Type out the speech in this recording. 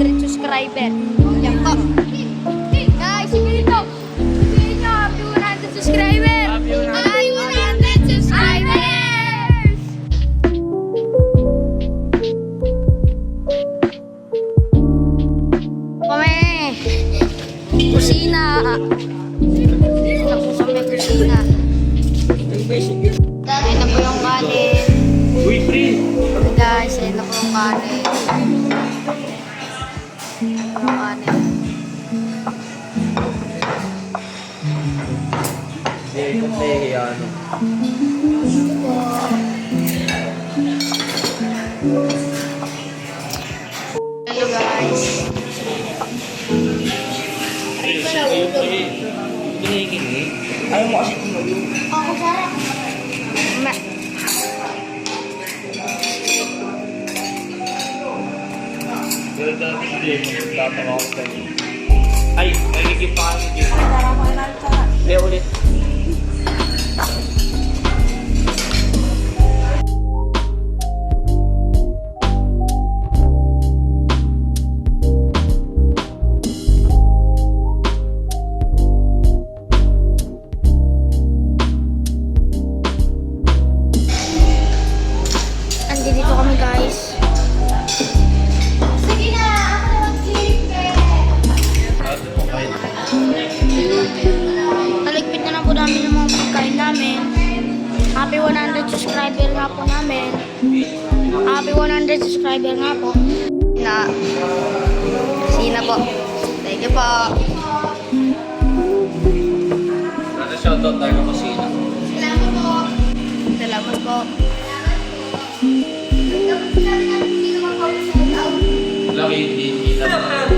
100 subscriber. Yan po. Guys, sige dito. Sige nyo, happy 100 subscriber. Happy 100 subscribers! Kami. Kusina. Kusina po kami, kusina. Ayun na po yung kanin. Uy, free! Guys, ayun na po yung kanin. Yung kanin. Hindi, kasi ano. Hello guys. Ayaw mo kasi tumayo. Ako Sarah. Pero dati hindi, magtatama ako sa inyo. Ay, nagiging pa kami dito. Hindi, ulit. Andito kami guys. Sige na, ako na mag-click Naligpit na lang po namin yung mga pagkain namin. Happy 100 subscriber nga po namin. Happy 100 subscriber nga po. Na. Sina po. Thank you po. Sana shoutout tayo ng kusina. Salamat po. Salamat po. Laki, hindi lang.